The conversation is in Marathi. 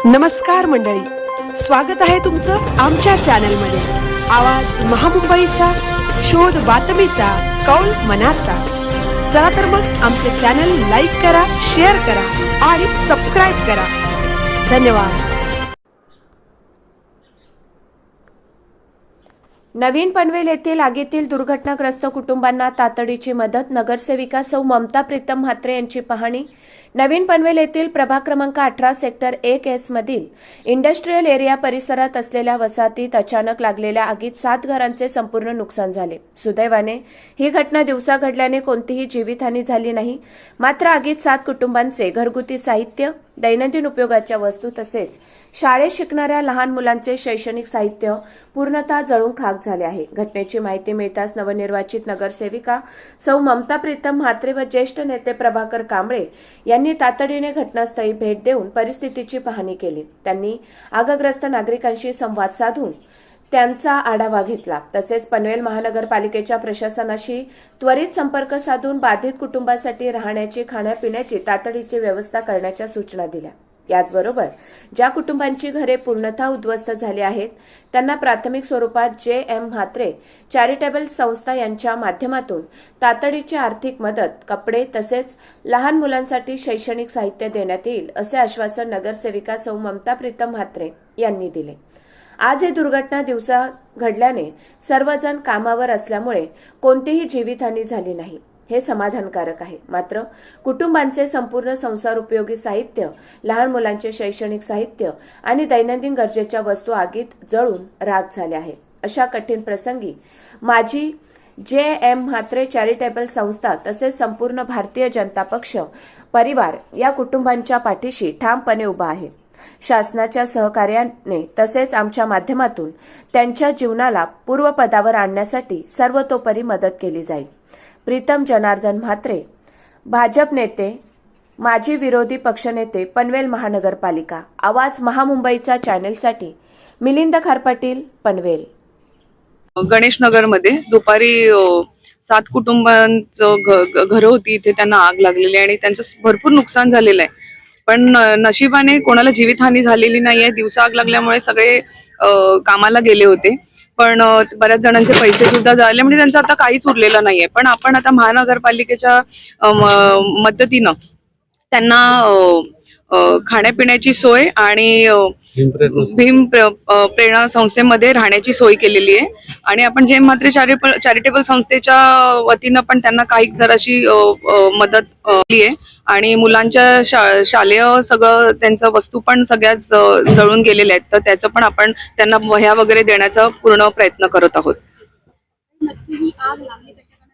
नमस्कार मंडळी, स्वागत आहे तुमचं आमच्या चॅनलमध्ये। आवाज महामुंबईचा, शोध बातमीचा, कौल मनाचा। चला तर मग आमचे चॅनल लाईक करा, शेअर करा आणि सबस्क्राइब करा। धन्यवाद। नवीन पनवेल येथील आगीतील दुर्घटनाग्रस्त कुटुंबांना तातडीची मदत। नगरसेविका सौ ममता प्रीतम म्हात्रे यांची पाहणी। नवीन पनवेल येथील प्रभाग क्रमांक 18 सेक्टर 1S मधील इंडस्ट्रियल एरिया परिसरात असलेल्या वसाहतीत अचानक लागलेल्या आगीत 7 घरांचे संपूर्ण नुकसान झाले। सुदैवाने ही घटना दिवसा घडल्याने कोणतीही जीवितहानी झाली नाही। मात्र आगीत 7 कुटुंबांचे घरगुती साहित्य, दैनंदिन उपयोगाच्या वस्तू तसेच शाळेत शिकणाऱ्या लहान मुलांचे शैक्षणिक साहित्य पूर्णतः जळून खाक झाले आहे। घटनेची माहिती मिळताच नवनिर्वाचित नगरसेविका सौ ममता प्रीतम म्हात्रे व ज्येष्ठ नेते प्रभाकर कांबळे यांनी तातडीने घटनास्थळी भेट देऊन परिस्थितीची पाहणी केली। त्यांनी आगग्रस्त नागरिकांशी संवाद साधून त्यांचा आढावा घेतला। तसेच पनवेल महानगरपालिकेच्या प्रशासनाशी त्वरित संपर्क साधून बाधित कुटुंबासाठी राहण्याची, खाण्यापिण्याची तातडीची व्यवस्था करण्याच्या सूचना दिल्या। याचबरोबर ज्या कुटुंबांची घरे पूर्णतः उद्ध्वस्त झाली आहेत त्यांना प्राथमिक स्वरूपात JM म्हात्रे चॅरिटेबल संस्था यांच्या माध्यमातून तातडीची आर्थिक मदत, कपडे तसेच लहान मुलांसाठी शैक्षणिक साहित्य देण्यात येईल असे आश्वासन नगरसेविका सौ ममता प्रीतम म्हात्रे यांनी दिले। आज ही दुर्घटना दिवसा घडल्याने सर्वजण कामावर असल्यामुळे कोणतीही जीवितहानी झाली नाही, हे समाधानकारक आहे। मात्र कुटुंबांचे संपूर्ण संसार उपयोगी साहित्य, लहान मुलांचे शैक्षणिक साहित्य आणि दैनंदिन गरजेच्या वस्तू आगीत जळून राख झाल्या आहेत। अशा कठीण प्रसंगी माझी JM म्हात्रे चॅरिटेबल संस्था तसेच संपूर्ण भारतीय जनता पक्ष परिवार या कुटुंबांच्या पाठीशी ठामपणे उभा आहे। शासनाच्या सहकार्याने तसेच आमच्या माध्यमातून त्यांच्या जीवनाला पूर्वपदावर आणण्यासाठी सर्वतोपरी मदत केली जाईल। प्रीतम जनार्दन म्हात्रे, भाजप नेते, माजी विरोधी पक्षनेते, पनवेल महानगरपालिका। आवाज महामुंबईचा चॅनेलसाठी मिलिंद खारपाटील, पनवेल। गणेश नगरमध्ये दुपारी 7 कुटुंबांचं घर होती, इथे त्यांना आग लागलेली आणि त्यांचं भरपूर नुकसान झालेलं आहे। पण नशिबाने कोणाला जीवितहानी झालेली नाहीये। दिवसा आग लागल्यामुळे सगळे कामाला गेले होते, पण बऱ्याच जणांचे पैसे सुद्धा झाले, म्हणजे त्यांचं आता काहीच उरलेलं नाहीये। पण आपण आता महानगरपालिकेच्या मदतीनं त्यांना खाण्यापिण्याची सोय आणि भीम प्रेरणा संस्थेमध्ये राहण्याची सोय केलेली आहे आणि आपण JM म्हात्रे चॅरिटेबल संस्थेच्या वतीनं पण त्यांना काही जराशी मदत केली आहे आणि मुलांच्या शालेय सगळं त्यांचं वस्तू पण सगळ्याच जळून गेलेल्या आहेत, तर त्याचं पण आपण त्यांना वह्या वगैरे देण्याचा पूर्ण प्रयत्न करत आहोत। नक्की ही आग लागली कशाने?